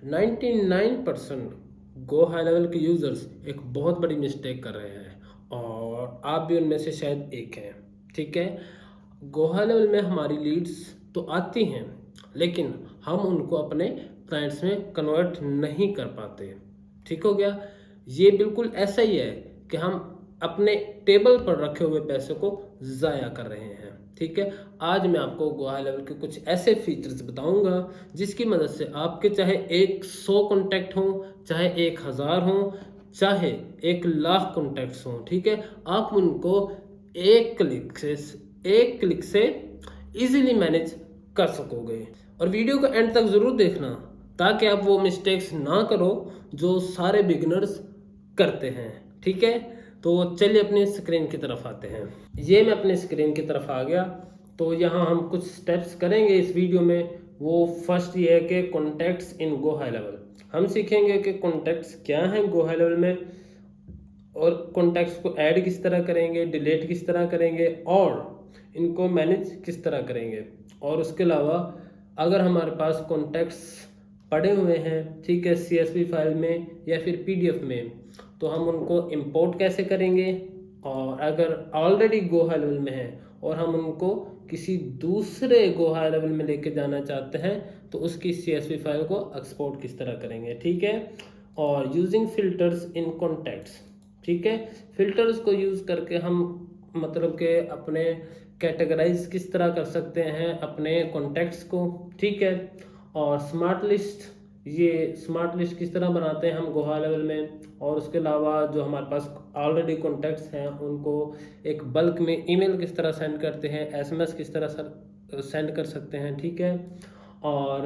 99% go high level के users एक बहुत बड़ी मिस्टेक कर रहे हैं और आप भी उनमें से शायद एक हैं। ठीक है, गो हाई लेवल में हमारी लीड्स तो आती हैं लेकिन हम उनको अपने क्लाइंट्स में कन्वर्ट नहीं कर पाते। ठीक हो गया, ये बिल्कुल ऐसा ही है कि हम अपने टेबल पर रखे हुए पैसे को ज़ाया कर रहे हैं। ठीक है, आज मैं आपको गो हाई लेवल के कुछ ऐसे फीचर्स बताऊंगा जिसकी मदद से आपके चाहे 100 कॉन्टैक्ट हों, चाहे 1000 हों, चाहे 1 लाख कॉन्टैक्ट्स हों, ठीक है, आप उनको एक क्लिक से इजीली मैनेज कर सकोगे। और वीडियो को एंड तक ज़रूर देखना ताकि आप वो मिस्टेक्स ना करो जो सारे बिगिनर्स करते हैं। ठीक है, तो चलिए अपनी स्क्रीन की तरफ आते हैं। ये मैं अपनी स्क्रीन की तरफ आ गया। तो यहाँ हम कुछ स्टेप्स करेंगे इस वीडियो में। वो फर्स्ट ये है कि कॉन्टैक्ट्स इन गो हाई लेवल। हम सीखेंगे कि कॉन्टैक्ट्स क्या हैं गो हाई लेवल में और कॉन्टैक्ट्स को ऐड किस तरह करेंगे, डिलीट किस तरह करेंगे और इनको मैनेज किस तरह करेंगे। और उसके अलावा अगर हमारे पास कॉन्टैक्ट्स पड़े हुए हैं, ठीक है, CSV फाइल में या फिर PDF में, तो हम उनको इंपोर्ट कैसे करेंगे। और अगर ऑलरेडी गो हाई लेवल में है और हम उनको किसी दूसरे गो हाई लेवल में लेके जाना चाहते हैं तो उसकी CSV फाइल को एक्सपोर्ट किस तरह करेंगे। ठीक है, और यूजिंग फिल्टर्स इन कॉन्टैक्ट्स। ठीक है, फिल्टर्स को यूज़ करके हम मतलब कि अपने कैटेगराइज किस तरह कर सकते हैं अपने कॉन्टैक्ट्स को। ठीक है, और स्मार्ट लिस्ट, ये स्मार्ट लिस्ट किस तरह बनाते हैं हम गो हाई लेवल में। और उसके अलावा जो हमारे पास ऑलरेडी कॉन्टैक्ट्स हैं उनको एक बल्क में ईमेल किस तरह सेंड करते हैं, SMS किस तरह सेंड कर सकते हैं। ठीक है, और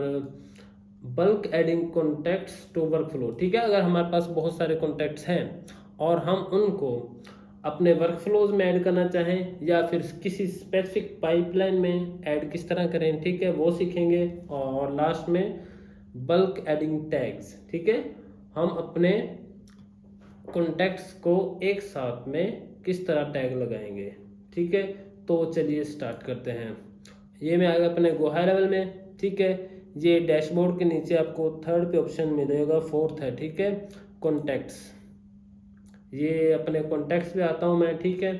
bulk adding contacts to workflow. ठीक है, अगर हमारे पास बहुत सारे कॉन्टैक्ट्स हैं और हम उनको अपने वर्क फ्लोज में ऐड करना चाहें या फिर किसी स्पेसिफिक पाइपलाइन में ऐड किस तरह करें, ठीक है, वो सीखेंगे। और लास्ट में बल्क एडिंग टैग्स। ठीक है, हम अपने कॉन्टैक्ट्स को एक साथ में किस तरह टैग लगाएंगे। ठीक है, तो चलिए स्टार्ट करते हैं। ये मैं आ गया अपने गो हाई लेवल में। ठीक है, ये डैशबोर्ड के नीचे आपको थर्ड पे ऑप्शन मिलेगा, फोर्थ है। ठीक है, कॉन्टैक्ट्स। ये अपने कॉन्टैक्ट्स पे आता हूँ मैं। ठीक है,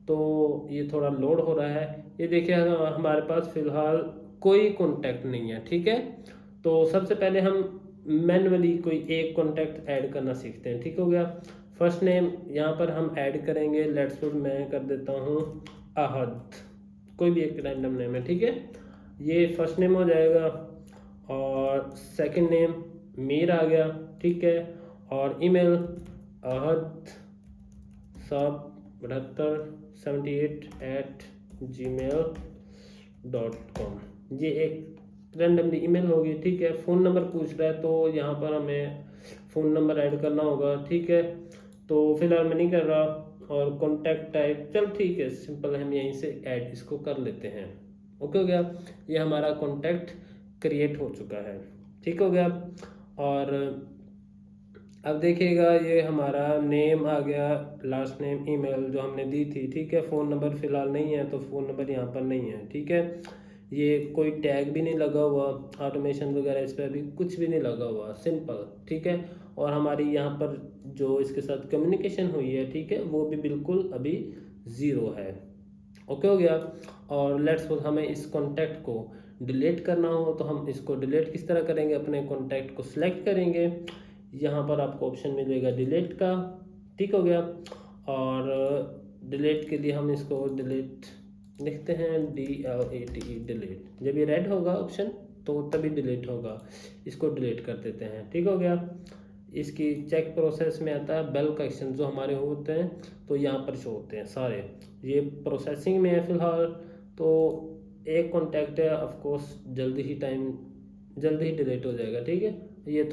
तो ये थोड़ा लोड हो रहा है। ये देखिए हमारे पास फिलहाल कोई कॉन्टैक्ट नहीं है। ठीक है, तो सबसे पहले हम मैन्युअली कोई एक कॉन्टैक्ट ऐड करना सीखते हैं। ठीक हो गया, फर्स्ट नेम यहाँ पर हम ऐड करेंगे। लेट्स सपोज मैं कर देता हूँ अहद, कोई भी एक रैंडम नेम है। ठीक है, ये फर्स्ट नेम हो जाएगा। और सेकंड नेम मीर आ गया। ठीक है, और ईमेल अहद साहब 7878@gmail.com। ये एक रैंडमली ईमेल होगी। ठीक है, फ़ोन नंबर पूछ रहा है तो यहाँ पर हमें फ़ोन नंबर ऐड करना होगा। ठीक है, तो फिलहाल मैं नहीं कर रहा। और कॉन्टैक्ट टाइप चल ठीक है, सिंपल, हम यहीं से ऐड इसको कर लेते हैं। ओके हो गया, ये हमारा कॉन्टैक्ट क्रिएट हो चुका है। ठीक हो गया, और अब देखिएगा ये हमारा नेम आ गया, लास्ट नेम, ईमेल जो हमने दी थी। ठीक है, फ़ोन नंबर फ़िलहाल नहीं है तो फ़ोन नंबर यहाँ पर नहीं है। ठीक है, ये कोई टैग भी नहीं लगा हुआ, ऑटोमेशन वगैरह इस पर भी कुछ भी नहीं लगा हुआ, सिंपल। ठीक है, और हमारी यहाँ पर जो इसके साथ कम्युनिकेशन हुई है, ठीक है, वो भी बिल्कुल अभी 0 है। ओके हो गया, और लेट्स सपोज हमें इस कॉन्टैक्ट को डिलीट करना हो तो हम इसको डिलीट किस तरह करेंगे। अपने कॉन्टैक्ट को सिलेक्ट करेंगे, यहाँ पर आपको ऑप्शन मिलेगा डिलीट का। ठीक हो गया, और डिलीट के लिए हम इसको डिलीट लिखते हैं, DLET, डिलीट। जब ये रेड होगा ऑप्शन तो तभी डिलीट होगा, इसको डिलीट कर देते हैं। ठीक हो गया, इसकी चेक प्रोसेस में आता है बल्क एक्शन जो हमारे होते हैं तो यहाँ पर शो होते हैं सारे। ये प्रोसेसिंग में है फिलहाल, तो एक कॉन्टैक्ट है, ऑफकोर्स जल्दी ही डिलीट हो जाएगा। ठीक है, ये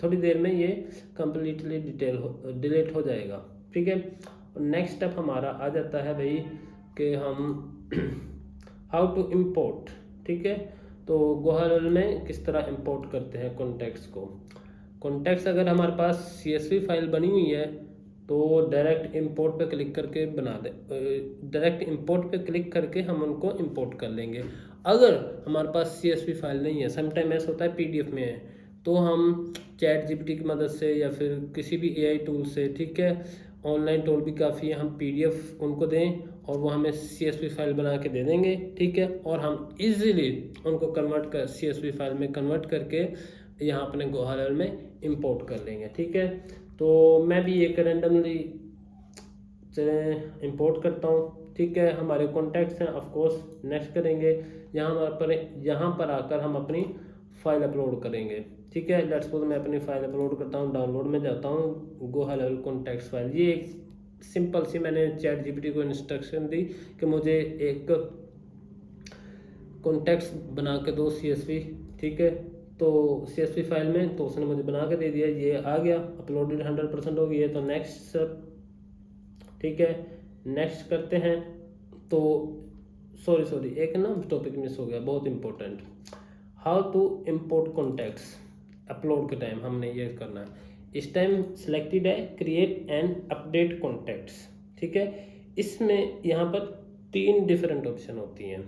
थोड़ी देर में ये कम्प्लीटली डिलीट हो जाएगा। ठीक है, नेक्स्ट स्टेप हमारा आ जाता है भाई कि हम हाउ टू इम्पोर्ट। ठीक है, तो गो हाई लेवल में किस तरह इम्पोर्ट करते हैं कॉन्टैक्ट्स को। कॉन्टैक्ट्स अगर हमारे पास CSV फाइल बनी हुई है तो डायरेक्ट इंपोर्ट पे क्लिक करके डायरेक्ट इंपोर्ट पे क्लिक करके हम उनको इंपोर्ट कर लेंगे। अगर हमारे पास CSV फाइल नहीं है, समटाइम ऐसा होता है PDF में है, तो हम चैट जीपीटी की मदद से या फिर किसी भी एआई टूल से, ठीक है, ऑनलाइन टूल भी काफ़ी है, हम पीडीएफ उनको दें और वो हमें सीएसवी फाइल बना के दे देंगे, ठीक है, और हम इजीली उनको कन्वर्ट कर सीएसवी फाइल में कन्वर्ट करके यहाँ अपने गोहा लेवल में इंपोर्ट कर लेंगे, ठीक है। तो मैं भी एक रैंडमली इंपोर्ट करता हूँ, ठीक है। हमारे कॉन्टैक्ट्स हैं, ऑफ कोर्स नेक्स्ट करेंगे। यहाँ पर आकर हम अपनी फाइल अपलोड करेंगे, ठीक है। लेट्स सपोज मैं अपनी फाइल अपलोड करता हूँ, डाउनलोड में जाता हूँ, गोहा लेवल कॉन्टैक्ट्स फाइल। ये एक सिंपल सी मैंने चैट जीपीटी को इंस्ट्रक्शन दी कि मुझे एक कॉन्टैक्ट्स बना के दो सीएसवी, ठीक है। तो सीएसवी फाइल में तो उसने मुझे बना के दे दिया, ये आ गया, अपलोडेड 100% हो गई है। तो नेक्स्ट, ठीक है, नेक्स्ट करते हैं। तो सॉरी एक ना टॉपिक मिस हो गया, बहुत important, how to import contacts. Upload के टाइम हमने ये करना है। इस टाइम सिलेक्टेड है क्रिएट एंड अपडेट कॉन्टैक्ट्स, ठीक है। इसमें यहाँ पर 3 डिफरेंट ऑप्शन होती हैं।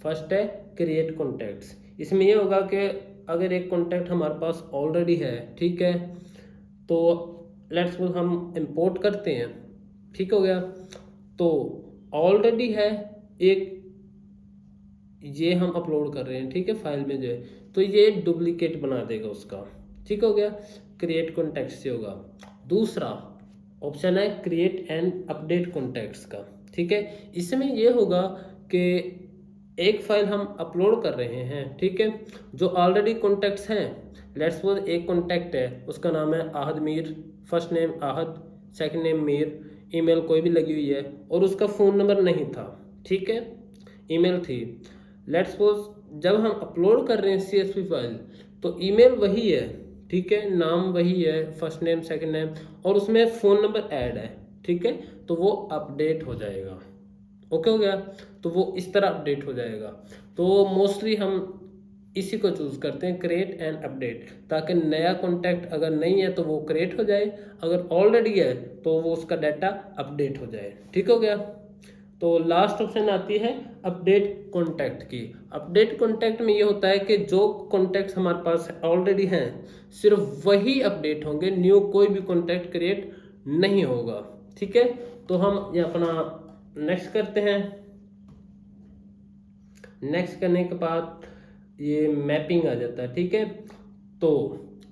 फर्स्ट है क्रिएट कॉन्टैक्ट्स। इसमें ये होगा कि अगर एक कॉन्टैक्ट हमारे पास ऑलरेडी है, ठीक है, तो लेट्स सपोज हम इंपोर्ट करते हैं, ठीक हो गया। तो ऑलरेडी है एक, ये हम अपलोड कर रहे हैं, ठीक है, फाइल में जो है, तो ये डुप्लीकेट बना देगा उसका, ठीक हो गया। क्रिएट कॉन्टैक्ट्स से होगा। दूसरा ऑप्शन है क्रिएट एंड अपडेट कॉन्टैक्ट्स का, ठीक है। इसमें ये होगा कि एक फाइल हम अपलोड कर रहे हैं, ठीक है, जो ऑलरेडी कॉन्टैक्ट्स हैं। लेट्स सपोज एक कॉन्टैक्ट है, उसका नाम है Ahad Mir, first name Ahad, second name Mir, email कोई भी लगी हुई है, और उसका फ़ोन नंबर नहीं था, ठीक है, ईमेल थी। लेट्स सपोज जब हम अपलोड कर रहे हैं सीएसवी फाइल, तो ईमेल वही है, ठीक है, नाम वही है, फर्स्ट नेम सेकंड नेम, और उसमें फ़ोन नंबर ऐड है, ठीक है, तो वो अपडेट हो जाएगा। ओके हो गया। तो वो इस तरह अपडेट हो जाएगा। तो मोस्टली हम इसी को चूज़ करते हैं, क्रिएट एंड अपडेट, ताकि नया कॉन्टैक्ट अगर नहीं है तो वो क्रिएट हो जाए, अगर ऑलरेडी है तो वो उसका डाटा अपडेट हो जाए, ठीक हो गया। तो लास्ट ऑप्शन आती है अपडेट कॉन्टैक्ट की। अपडेट कॉन्टैक्ट में ये होता है कि जो कॉन्टैक्ट हमारे पास ऑलरेडी हैं सिर्फ वही अपडेट होंगे, न्यू कोई भी कॉन्टैक्ट क्रिएट नहीं होगा, ठीक है। तो हम ये अपना नेक्स्ट करते हैं। नेक्स्ट करने के बाद ये मैपिंग आ जाता है, ठीक है। तो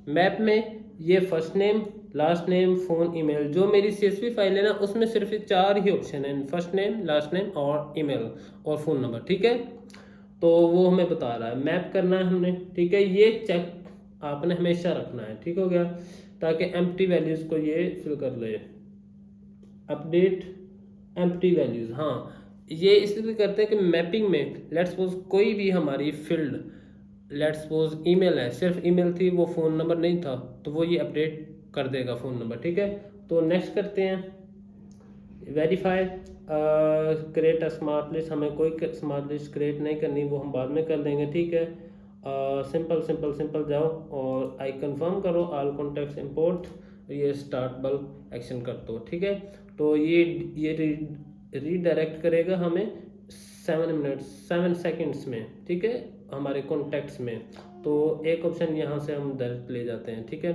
मैप में ये first name, last name, phone, email, जो मेरी सीएसवी फाइल है ना उसमें सिर्फ ये 4 ही ऑप्शन है, फर्स्ट नेम, लास्ट नेम और ईमेल और फ़ोन नंबर, ठीक है। तो वो हमें बता रहा है, मैप करना है हमने, ठीक है। ये चेक आपने हमेशा रखना है, ठीक हो गया, ताकि एम्प्टी वैल्यूज़ को ये फिल कर ले। अपडेट एम्प्टी वैल्यूज़, हाँ, ये इसलिए करते हैं कि मैपिंग में लेट्स सपोज कोई भी हमारी फील्ड, लेट्स सपोज ईमेल है, सिर्फ ईमेल थी, वो फ़ोन नंबर नहीं था, तो वो ये अपडेट कर देगा फ़ोन नंबर, ठीक है। तो नेक्स्ट करते हैं verify create a smart list. हमें कोई स्मार्ट लिस्ट क्रिएट नहीं करनी, वो हम बाद में कर देंगे, ठीक है। सिंपल सिंपल सिंपल जाओ और आई कंफर्म करो ऑल कॉन्टैक्ट्स इंपोर्ट, ये स्टार्ट बल्क एक्शन कर दो, ठीक है। तो ये रीडायरेक्ट करेगा हमें 7 सेकंड्स में, ठीक है, हमारे कॉन्टैक्ट्स में। तो एक ऑप्शन यहाँ से हम डायरेक्ट ले जाते हैं, ठीक है।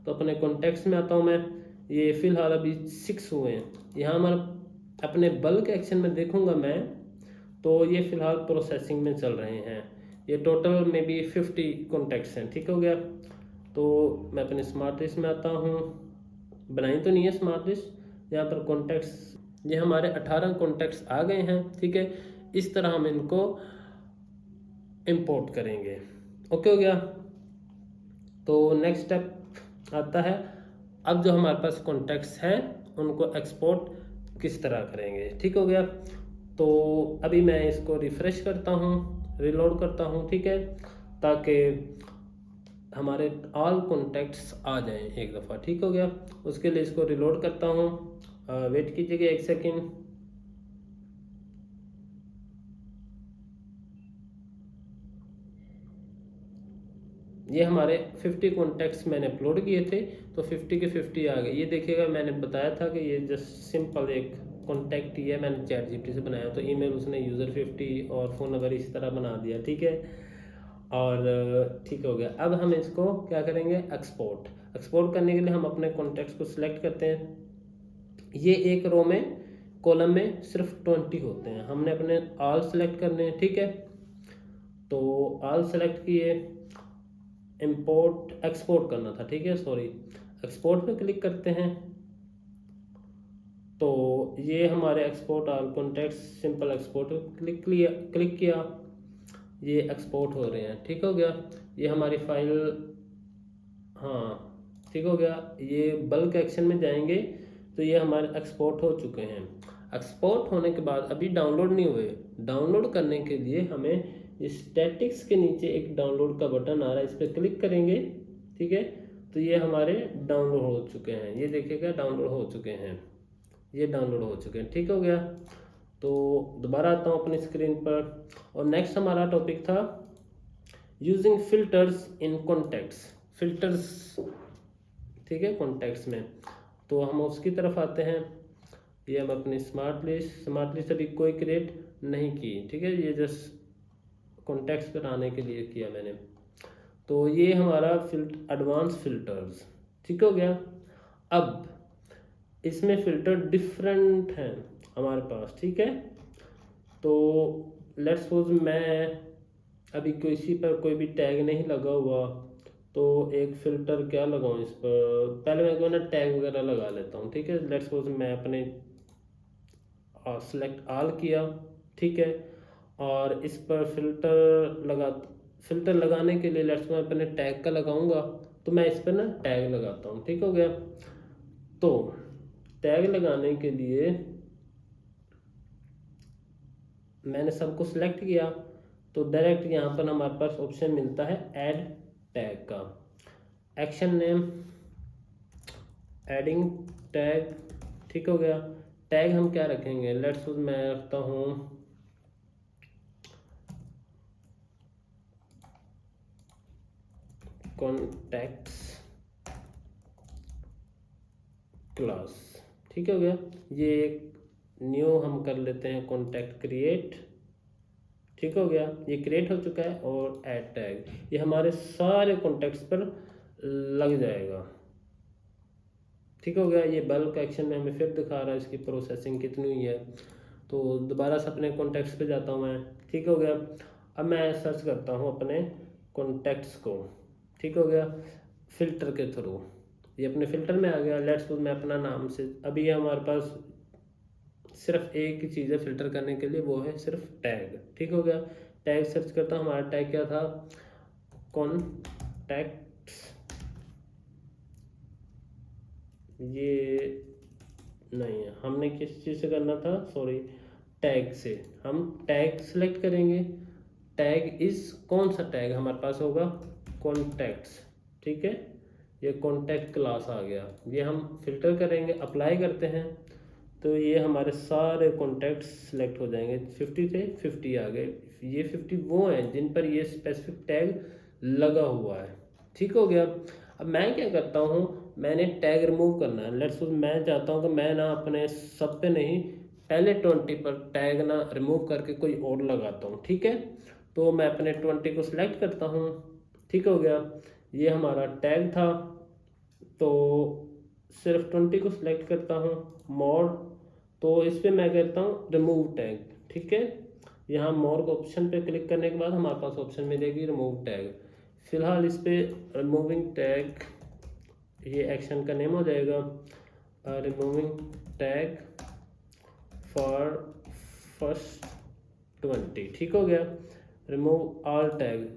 तो अपने कॉन्टैक्ट्स में आता हूँ मैं, ये फ़िलहाल अभी 6 हुए हैं। यहाँ हमारा अपने बल्क एक्शन में देखूँगा मैं, तो ये फ़िलहाल प्रोसेसिंग में चल रहे हैं। ये टोटल में भी 50 कॉन्टैक्ट्स हैं, ठीक हो गया। तो मैं अपने स्मार्ट लिस्ट में आता हूँ, बनाई तो नहीं है स्मार्ट लिस्ट, यहाँ पर कॉन्टैक्ट्स, ये हमारे 18 कॉन्टैक्ट्स आ गए हैं, ठीक है। इस तरह हम इनको इंपोर्ट करेंगे, ओके हो गया। तो नेक्स्ट स्टेप आता है, अब जो हमारे पास कॉन्टैक्ट्स हैं उनको एक्सपोर्ट किस तरह करेंगे, ठीक हो गया। तो अभी मैं इसको रिफ़्रेश करता हूँ, रिलोड करता हूँ, ठीक है, ताकि हमारे ऑल कॉन्टैक्ट्स आ जाएं एक दफ़ा, ठीक हो गया। उसके लिए इसको रिलोड करता हूँ, वेट कीजिएगा 1 सेकेंड। ये हमारे 50 कॉन्टैक्ट्स मैंने अपलोड किए थे, तो 50 के 50 आ गए। ये देखिएगा, मैंने बताया था कि ये जस्ट सिंपल एक कॉन्टैक्ट ही है, मैंने चैट जीपीटी से बनाया, तो ईमेल उसने यूज़र 50 और फ़ोन नंबर इस तरह बना दिया, ठीक है। और ठीक हो गया। अब हम इसको क्या करेंगे, एक्सपोर्ट करने के लिए हम अपने कॉन्टेक्ट्स को सिलेक्ट करते हैं। ये एक रो में, कॉलम में सिर्फ 20 होते हैं, हमने अपने ऑल सेलेक्ट करने हैं, ठीक है। तो ऑल सेलेक्ट किए, इंपोर्ट एक्सपोर्ट करना था, ठीक है, सॉरी, एक्सपोर्ट पे क्लिक करते हैं। तो ये हमारे export all contacts, simple export click किया, ये एक्सपोर्ट हो रहे हैं, ठीक हो गया। ये हमारी फाइल, हाँ ठीक हो गया। ये बल्क एक्शन में जाएंगे तो ये हमारे एक्सपोर्ट हो चुके हैं। एक्सपोर्ट होने के बाद अभी डाउनलोड नहीं हुए, डाउनलोड करने के लिए हमें स्टैटिक्स के नीचे एक डाउनलोड का बटन आ रहा है, इस पर क्लिक करेंगे, ठीक है। तो ये हमारे डाउनलोड हो चुके हैं, ये देखिएगा डाउनलोड हो चुके हैं, ये डाउनलोड हो चुके हैं, ठीक हो गया। तो दोबारा आता हूँ अपनी स्क्रीन पर, और नेक्स्ट हमारा टॉपिक था using filters in contacts, filters, ठीक है, कॉन्टेक्ट्स में। तो हम उसकी तरफ आते हैं। ये हम अपनी स्मार्ट लिस्ट अभी कोई क्रिएट नहीं की, ठीक है, ये जस्ट कॉन्टेक्ट्स पर आने के लिए किया मैंने। तो ये हमारा एडवांस फिल्टर्स, ठीक हो गया। अब इसमें फिल्टर डिफरेंट हैं हमारे पास, ठीक है। तो लेट्स सपोज मैं अभी किसी पर कोई भी टैग नहीं लगा हुआ, तो एक फ़िल्टर क्या लगाऊं इस पर, पहले मैं को ना टैग वगैरह लगा लेता हूँ, ठीक है। लेट्स सपोज मैं अपने सेलेक्ट ऑल किया, ठीक है, और इस पर फिल्टर लगाने के लिए लेट्स मैं अपने टैग का लगाऊंगा, तो मैं इस पर ना टैग लगाता हूँ, ठीक हो गया। तो टैग लगाने के लिए मैंने सबको सिलेक्ट किया, तो डायरेक्ट यहाँ पर हमारे पास ऑप्शन मिलता है ऐड टैग का। एक्शन नेम, एडिंग टैग, ठीक हो गया। टैग हम क्या रखेंगे, लेट्स मैं रखता हूँ कॉन्टैक्ट्स क्लास, ठीक हो गया। ये एक न्यू हम कर लेते हैं कॉन्टैक्ट क्रिएट, ठीक हो गया, ये क्रिएट हो चुका है। और ऐड टैग, ये हमारे सारे कॉन्टैक्ट्स पर लग जाएगा, ठीक हो गया। ये बल्क एक्शन में हमें फिर दिखा रहा है इसकी प्रोसेसिंग कितनी हुई है। तो दोबारा से अपने कॉन्टैक्ट्स पे जाता हूँ मैं, ठीक हो गया। अब मैं सर्च करता हूँ अपने कॉन्टैक्ट्स को, ठीक हो गया, फिल्टर के थ्रू। ये अपने फिल्टर में आ गया। लेट्स मैं अपना नाम से, अभी हमारे पास सिर्फ एक ही चीज़ है फिल्टर करने के लिए, वो है सिर्फ टैग, ठीक हो गया। टैग सर्च करता हूँ, हमारा टैग क्या था, कॉन्टैक्ट्स, ये नहीं है, हमने किस चीज़ से करना था, सॉरी, टैग से। हम टैग सेलेक्ट करेंगे, टैग इस कौन सा टैग हमारे पास होगा, कॉन्टैक्ट्स, ठीक है। ये कॉन्टैक्ट क्लास आ गया, ये हम फिल्टर करेंगे, अप्लाई करते हैं, तो ये हमारे सारे कॉन्टैक्ट्स सेलेक्ट हो जाएंगे। 50 थे, 50 आ गए। ये 50 वो हैं जिन पर ये स्पेसिफिक टैग लगा हुआ है, ठीक हो गया। अब मैं क्या करता हूँ, मैंने टैग रिमूव करना है। लेट्स मैं चाहता हूँ कि मैं ना अपने सब पे नहीं, पहले 20 पर टैग ना रिमूव करके कोई और लगाता हूँ, ठीक है। तो मैं अपने 20 को सिलेक्ट करता हूँ, ठीक हो गया। ये हमारा टैग था, तो सिर्फ 20 को सिलेक्ट करता हूँ, मोर, तो इस पर मैं कहता हूँ रिमूव टैग, ठीक है। यहाँ मोर के ऑप्शन पे क्लिक करने के बाद हमारे पास ऑप्शन मिलेगी रिमूव टैग। फिलहाल इस पे रिमूविंग टैग, ये एक्शन का नेम हो जाएगा, रिमूविंग टैग फॉर फर्स्ट 20, ठीक हो गया। रिमूव ऑल टैग,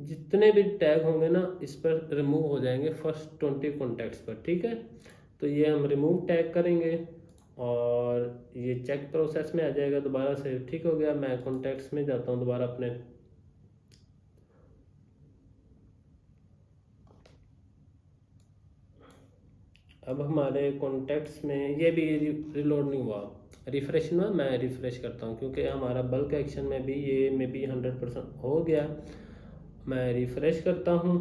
जितने भी टैग होंगे ना इस पर रिमूव हो जाएंगे फर्स्ट 20 कॉन्टैक्ट्स पर, ठीक है। तो ये हम रिमूव टैग करेंगे और ये चेक प्रोसेस में आ जाएगा दोबारा से, ठीक हो गया। मैं कॉन्टैक्ट्स में जाता हूँ दोबारा अपने, अब हमारे कॉन्टैक्ट्स में ये भी रिलोड नहीं हुआ, रिफ़्रेश हुआ, मैं रिफ़्रेश करता हूँ क्योंकि हमारा बल्क एक्शन में भी ये में भी 100% हो गया। मैं रिफ़्रेश करता हूँ,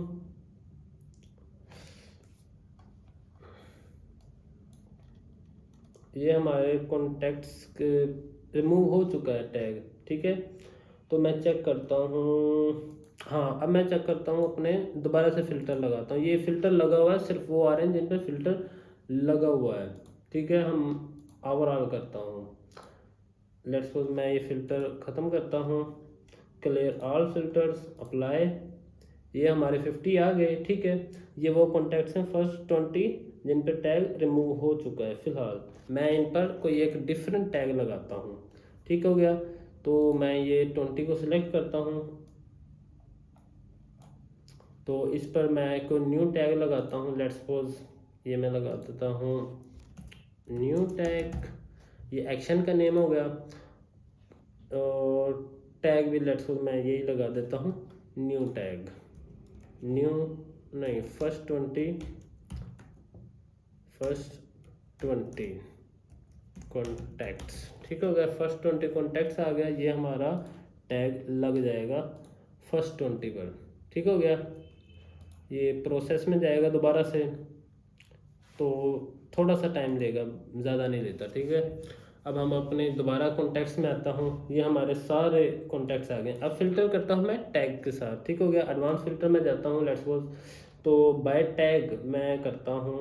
ये हमारे कॉन्टैक्ट्स रिमूव हो चुका है टैग, ठीक है। तो मैं चेक करता हूँ, हाँ, अब मैं चेक करता हूँ अपने, दोबारा से फ़िल्टर लगाता हूँ। ये फ़िल्टर लगा हुआ है, सिर्फ वो आ रहे हैं जिन पे फ़िल्टर लगा हुआ है। ठीक है, हम ओवरऑल करता हूँ। लेट्स सपोज मैं ये फ़िल्टर ख़त्म करता हूँ, क्लियर ऑल फ़िल्टर्स, अप्लाई। ये हमारे 50 आ गए। ठीक है, ये वो कॉन्टैक्ट्स हैं फर्स्ट 20 जिन पे टैग रिमूव हो चुका है। फ़िलहाल मैं इन पर कोई एक डिफरेंट टैग लगाता हूँ। ठीक हो गया, तो मैं ये 20 को सिलेक्ट करता हूँ, तो इस पर मैं कोई न्यू टैग लगाता हूँ। लेट्स सपोज ये मैं लगा देता हूँ न्यू टैग, ये एक्शन का नेम हो गया। और टैग भी लेट्स सपोज मैं यही लगा देता हूँ, न्यू टैग, न्यू नहीं, फर्स्ट 20 कॉन्टैक्ट्स। ठीक हो गया, फर्स्ट 20 कॉन्टैक्ट्स आ गया, ये हमारा टैग लग जाएगा फर्स्ट 20 पर। ठीक हो गया, ये प्रोसेस में जाएगा दोबारा से, तो थोड़ा सा टाइम लेगा, ज़्यादा नहीं लेता। ठीक है, अब हम अपने दोबारा कॉन्टैक्ट्स में आता हूँ, ये हमारे सारे कॉन्टैक्ट्स आ गए। अब फिल्टर करता हूँ मैं टैग के साथ। ठीक हो गया, एडवांस फिल्टर में जाता हूँ लेट्स सपोज, तो बाय टैग मैं करता हूँ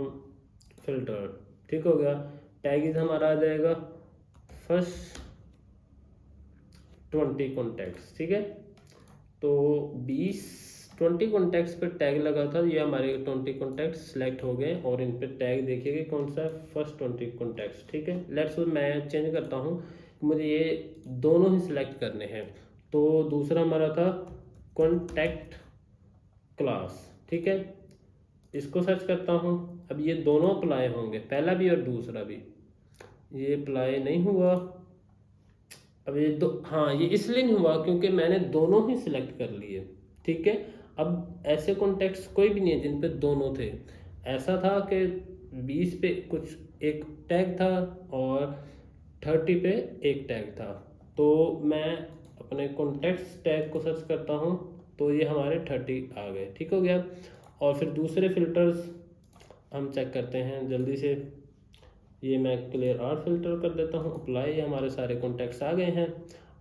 फिल्टर। ठीक हो गया, टैग इज हमारा आ जाएगा फर्स्ट 20 कॉन्टैक्ट्स। ठीक है, तो 20 कॉन्टैक्ट्स पर टैग लगा था, ये हमारे 20 कॉन्टैक्ट्स सेलेक्ट हो गए और इन पे टैग देखिए कौन सा है, फर्स्ट 20 कॉन्टैक्ट्स। ठीक है, लेट्स मैं चेंज करता हूँ, मुझे ये दोनों ही सिलेक्ट करने हैं। तो दूसरा हमारा था कॉन्टैक्ट क्लास। ठीक है, इसको सर्च करता हूँ, अब ये दोनों अप्लाई होंगे, पहला भी और दूसरा भी। ये अप्लाई नहीं हुआ, अब ये दो, हाँ ये इसलिए नहीं हुआ क्योंकि मैंने दोनों ही सिलेक्ट कर लिए। ठीक है, अब ऐसे कॉन्टेक्ट्स कोई भी नहीं है जिन पे दोनों थे। ऐसा था कि 20 पे कुछ एक टैग था और 30 पे एक टैग था, तो मैं अपने कॉन्टेक्ट्स टैग को सर्च करता हूँ, तो ये हमारे 30 आ गए। ठीक हो गया, और फिर दूसरे फिल्टर्स हम चेक करते हैं जल्दी से। ये मैं क्लियर आर फिल्टर कर देता हूँ, अप्लाई, ये हमारे सारे कॉन्टैक्ट्स आ गए हैं।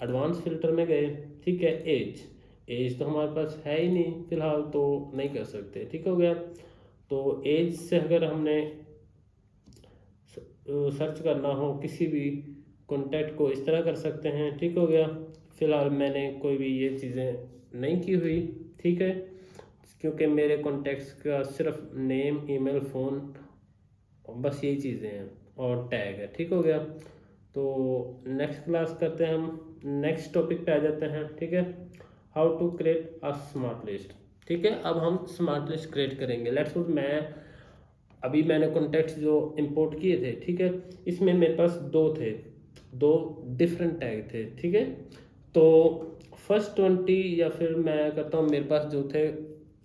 एडवांस फिल्टर में गए। ठीक है, एज, एज तो हमारे पास है ही नहीं फिलहाल, तो नहीं कर सकते। ठीक हो गया, तो एज से अगर हमने सर्च करना हो किसी भी कॉन्टैक्ट को, इस तरह कर सकते हैं। ठीक हो गया, फिलहाल मैंने कोई भी ये चीज़ें नहीं की हुई। ठीक है, क्योंकि मेरे कॉन्टैक्ट्स का सिर्फ नेम, ईमेल, फ़ोन, बस यही चीज़ें हैं और टैग है। ठीक हो गया, तो नेक्स्ट क्लास करते हैं हम, नेक्स्ट टॉपिक पे आ जाते हैं। ठीक है, how to create a smart list. ठीक है, अब हम स्मार्ट लिस्ट क्रिएट करेंगे। लेट्स सपोज मैंने कॉन्टेक्ट्स जो इंपोर्ट किए थे, ठीक है, इसमें मेरे पास दो थे, दो डिफरेंट टैग थे। ठीक है, तो फर्स्ट 20 या फिर मैं करता हूँ, मेरे पास जो थे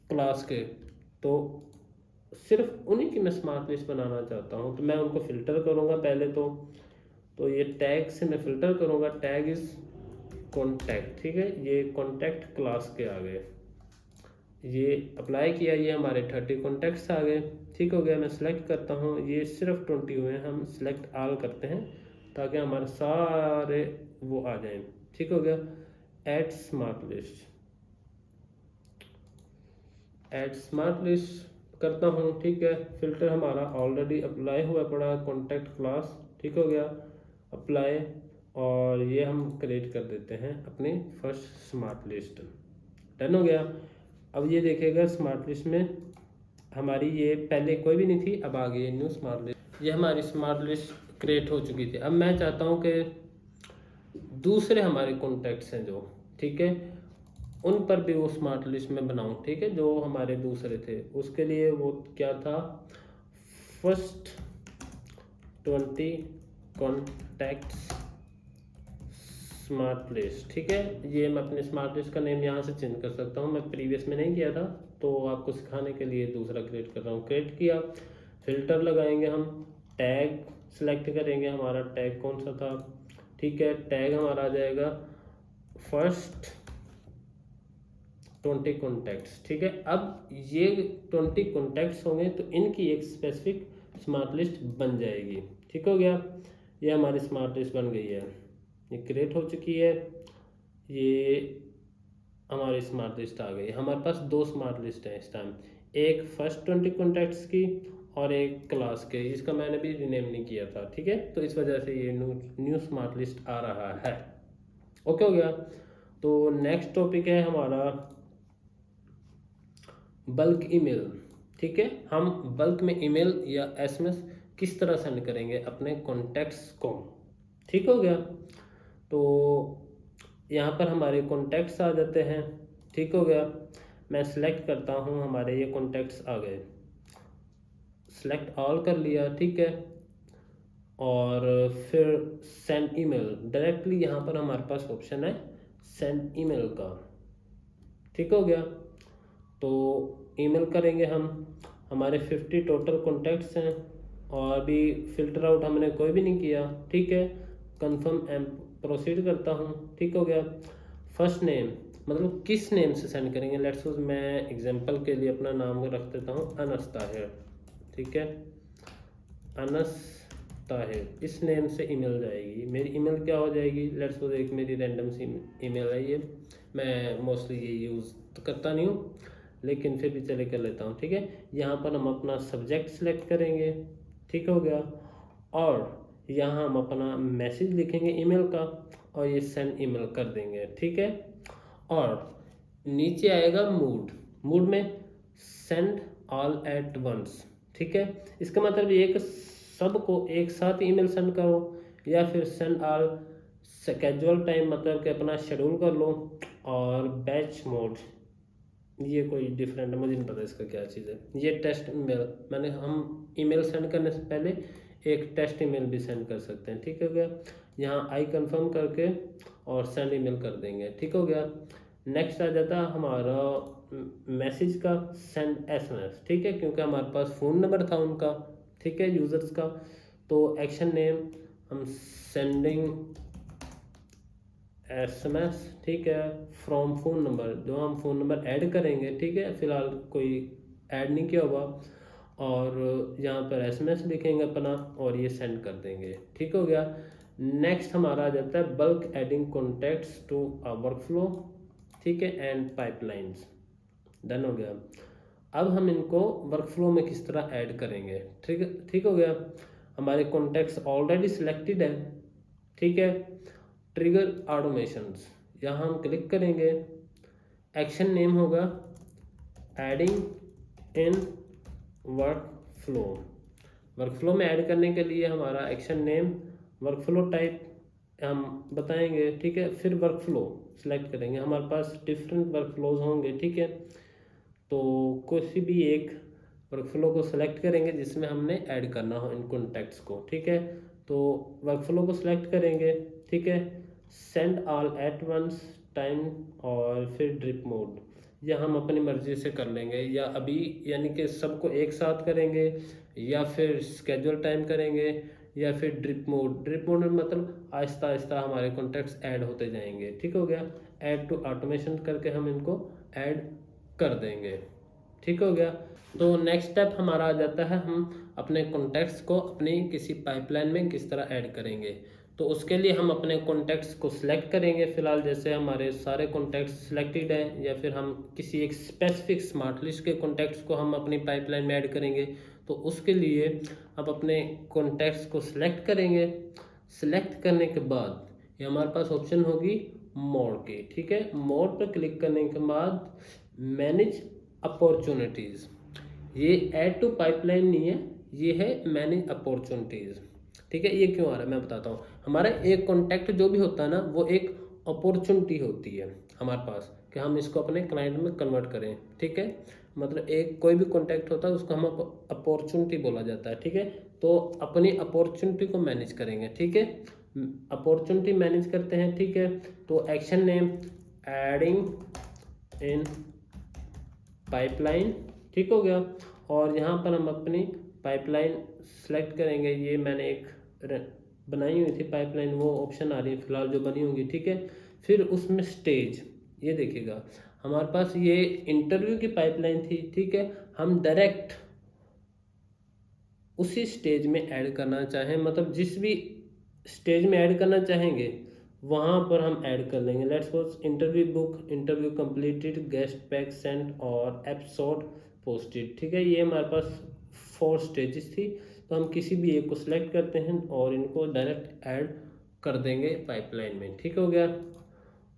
क्लास के, तो सिर्फ उन्हीं की मैं स्मार्ट लिस्ट बनाना चाहता हूँ, तो मैं उनको फ़िल्टर करूँगा पहले तो ये टैग से मैं फ़िल्टर करूँगा, टैग इज़ कॉन्टैक्ट। ठीक है, ये कॉन्टैक्ट क्लास के आ गए, ये अप्लाई किया, ये हमारे 30 कॉन्टैक्ट्स आ गए। ठीक हो गया, मैं सिलेक्ट करता हूँ, ये सिर्फ 20 हुए हैं, हम सिलेक्ट ऑल करते हैं ताकि हमारे सारे वो आ जाएं। ठीक हो गया, add smart list, add smart list करता हूँ। ठीक है, फिल्टर हमारा ऑलरेडी अप्लाई हुआ पड़ा है, कॉन्टैक्ट क्लास। ठीक हो गया, अप्लाई, और ये हम क्रिएट कर देते हैं अपनी फर्स्ट स्मार्ट लिस्ट। डन हो गया, अब ये देखेगा स्मार्ट लिस्ट में हमारी ये पहले कोई भी नहीं थी, अब आ गई है न्यू स्मार्ट लिस्ट, ये हमारी स्मार्ट लिस्ट क्रिएट हो चुकी थी। अब मैं चाहता हूँ कि दूसरे हमारे कॉन्टैक्ट्स हैं जो, ठीक है, उन पर भी वो स्मार्ट लिस्ट में बनाऊं। ठीक है, जो हमारे दूसरे थे, उसके लिए वो क्या था, फर्स्ट 20 कॉन्टैक्ट्स स्मार्ट लिस्ट। ठीक है, ये मैं अपने स्मार्ट लिस्ट का नेम यहाँ से चेंज कर सकता हूँ, मैं प्रीवियस में नहीं किया था, तो आपको सिखाने के लिए दूसरा क्रिएट कर रहा हूँ। क्रिएट किया, फिल्टर लगाएंगे हम, टैग सेलेक्ट करेंगे, हमारा टैग कौन सा था। ठीक है, टैग हमारा आ जाएगा फर्स्ट 20 कॉन्टैक्ट्स। ठीक है, अब ये 20 कॉन्टैक्ट्स होंगे तो इनकी एक स्पेसिफिक स्मार्ट लिस्ट बन जाएगी। ठीक हो गया, ये हमारी स्मार्ट लिस्ट बन गई है, ये क्रिएट हो चुकी है। ये हमारी स्मार्ट लिस्ट आ गई। हमारे पास 2 स्मार्ट लिस्ट है इस टाइम, एक फर्स्ट 20 कॉन्टैक्ट्स की और एक क्लास के। इसका मैंने भी रीनेम नहीं किया था, ठीक है, तो इस वजह से ये न्यू स्मार्ट लिस्ट आ रहा है। ओके हो गया। तो नेक्स्ट टॉपिक है हमारा बल्क ईमेल। ठीक है, हम बल्क में ईमेल या एसएमएस किस तरह सेंड करेंगे अपने कॉन्टैक्ट्स को। ठीक हो गया। तो यहाँ पर हमारे कॉन्टैक्ट्स आ जाते हैं। ठीक हो गया। मैं सिलेक्ट करता हूँ, हमारे ये कॉन्टैक्ट्स आ गए, सेलेक्ट ऑल कर लिया। ठीक है, और फिर सेंड ईमेल, डायरेक्टली यहाँ पर हमारे पास ऑप्शन है सेंड ईमेल का। ठीक हो गया। तो ईमेल करेंगे हम। हमारे 50 टोटल कॉन्टैक्ट्स हैं और अभी फ़िल्टर आउट हमने कोई भी नहीं किया। ठीक है, कंफर्म एंड प्रोसीड करता हूँ। ठीक हो गया। फर्स्ट नेम मतलब किस नेम से सेंड करेंगे, लेट्स सपोज मैं एग्जांपल के लिए अपना नाम रख देता हूँ अनस ताहिर। ठीक है, अनस ताहिर, इस नेम से ईमेल जाएगी। मेरी ईमेल क्या हो जाएगी, लेट्स सपोज एक मेरी रैंडम सी ईमेल है ये, मैं मोस्टली ये यूज़ तो करता नहीं हूँ लेकिन फिर भी चले कर लेता हूँ। ठीक है, यहाँ पर हम अपना सब्जेक्ट सेलेक्ट करेंगे। ठीक हो गया। और यहाँ हम अपना मैसेज लिखेंगे ईमेल का और ये सेंड ईमेल कर देंगे। ठीक है, और नीचे आएगा मूड, मूड में सेंड ऑल एट वंस। ठीक है, इसका मतलब ये कि सबको एक साथ ईमेल सेंड करो, या फिर सेंड ऑल स्केजुअल टाइम, मतलब कि अपना शेड्यूल कर लो, और बैच मोड, ये कोई डिफरेंट है, मुझे नहीं पता इसका क्या चीज़ है। ये टेस्ट ईमेल, मैंने हम ईमेल सेंड करने से पहले एक टेस्ट ईमेल भी सेंड कर सकते हैं। ठीक हो गया। यहाँ आई कंफर्म करके और सेंड ईमेल कर देंगे। ठीक हो गया। नेक्स्ट आ जाता है हमारा मैसेज का सेंड एसएमएस। ठीक है, क्योंकि हमारे पास फ़ोन नंबर था उनका, ठीक है, यूज़र्स का। तो एक्शन नेम हम सेंडिंग एसएमएस, ठीक है, फ्रॉम फ़ोन नंबर, जो हम फ़ोन नंबर ऐड करेंगे। ठीक है, फ़िलहाल कोई ऐड नहीं किया हुआ, और यहाँ पर एसएमएस लिखेंगे अपना और ये सेंड कर देंगे। ठीक हो गया। नेक्स्ट हमारा आ जाता है bulk adding contacts to a workflow. ठीक है, एंड पाइपलाइंस, डन हो गया। अब हम इनको वर्कफ्लो में किस तरह ऐड करेंगे। ठीक है, ठीक हो गया। हमारे कॉन्टैक्ट्स ऑलरेडी सिलेक्टेड है। ठीक है, ट्रिगर ऑटोमेशंस, यहाँ हम क्लिक करेंगे। एक्शन नेम होगा एडिंग इन वर्कफ्लो। वर्कफ्लो में ऐड करने के लिए हमारा एक्शन नेम, वर्कफ्लो टाइप हम बताएंगे। ठीक है, फिर वर्कफ्लो सेलेक्ट करेंगे। हमारे पास डिफरेंट वर्कफ्लोज होंगे। ठीक है, तो कोई भी एक वर्कफ्लो को सिलेक्ट करेंगे जिसमें हमने ऐड करना हो इन कॉन्टैक्ट्स को। ठीक है, तो वर्कफ्लो को सिलेक्ट करेंगे। ठीक है, send all at once time और फिर ड्रिप मोड, या हम अपनी मर्जी से कर लेंगे, या अभी यानी कि सबको एक साथ करेंगे, या फिर स्केड्यूल टाइम करेंगे, या फिर ड्रिप मोड। ड्रिप मोड में मतलब आहिस्ता आहिस्ता हमारे कॉन्टैक्ट्स ऐड होते जाएंगे। ठीक हो गया। ऐड टू ऑटोमेशन करके हम इनको ऐड कर देंगे। ठीक हो गया। तो नेक्स्ट स्टेप हमारा आ जाता है हम अपने कॉन्टैक्ट्स को अपनी किसी पाइपलाइन में किस तरह ऐड करेंगे। तो उसके लिए हम अपने कॉन्टैक्ट्स को सिलेक्ट करेंगे। फिलहाल जैसे हमारे सारे कॉन्टैक्ट्स सिलेक्टेड हैं, या फिर हम किसी एक स्पेसिफिक स्मार्ट लिस्ट के कॉन्टैक्ट्स को हम अपनी पाइपलाइन में ऐड करेंगे। तो उसके लिए हम अपने कॉन्टैक्ट्स को सिलेक्ट करेंगे। सिलेक्ट करने के बाद ये हमारे पास ऑप्शन होगी मोड की। ठीक है, मोड पर क्लिक करने के बाद मैनेज अपॉर्चुनिटीज़, ये ऐड टू पाइपलाइन नहीं है, ये है मैनेज अपॉर्चुनिटीज़। ठीक है, ये क्यों आ रहा है मैं बताता हूँ। हमारा एक कॉन्टैक्ट जो भी होता है ना, वो एक अपॉर्चुनिटी होती है हमारे पास कि हम इसको अपने क्लाइंट में कन्वर्ट करें। ठीक है, मतलब एक कोई भी कॉन्टैक्ट होता है उसको हम अपॉर्चुनिटी बोला जाता है। ठीक है, तो अपनी अपॉर्चुनिटी को मैनेज करेंगे। ठीक है, अपॉर्चुनिटी मैनेज करते हैं। ठीक है, तो action name adding in pipeline. ठीक हो गया। और यहाँ पर हम अपनी पाइपलाइन सेलेक्ट करेंगे। ये मैंने एक बनाई हुई थी पाइपलाइन, वो ऑप्शन आ रही है फिलहाल जो बनी होंगी। ठीक है, फिर उसमें स्टेज, ये देखिएगा हमारे पास ये इंटरव्यू की पाइपलाइन थी। ठीक है, हम डायरेक्ट उसी स्टेज में ऐड करना चाहें, मतलब जिस भी स्टेज में ऐड करना चाहेंगे वहाँ पर हम ऐड कर लेंगे। Let's suppose interview book, interview completed, guest pack sent और एपिसोड पोस्टेड। ठीक है, ये हमारे पास 4 स्टेजेस थी, तो हम किसी भी एक को सिलेक्ट करते हैं और इनको डायरेक्ट ऐड कर देंगे पाइपलाइन में। ठीक हो गया।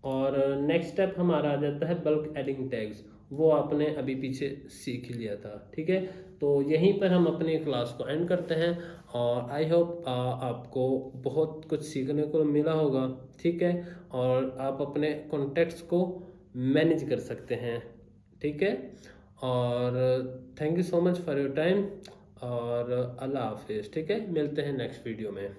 और नेक्स्ट स्टेप हमारा आ जाता है बल्क एडिंग टैग्स, वो आपने अभी पीछे सीख ही लिया था। ठीक है, तो यहीं पर हम अपनी क्लास को एंड करते हैं और आई होप आपको बहुत कुछ सीखने को मिला होगा। ठीक है, और आप अपने कॉन्टेक्ट्स को मैनेज कर सकते हैं। ठीक है, और thank you so much for your time और अल्लाह हाफिज़। ठीक है, मिलते हैं नेक्स्ट वीडियो में।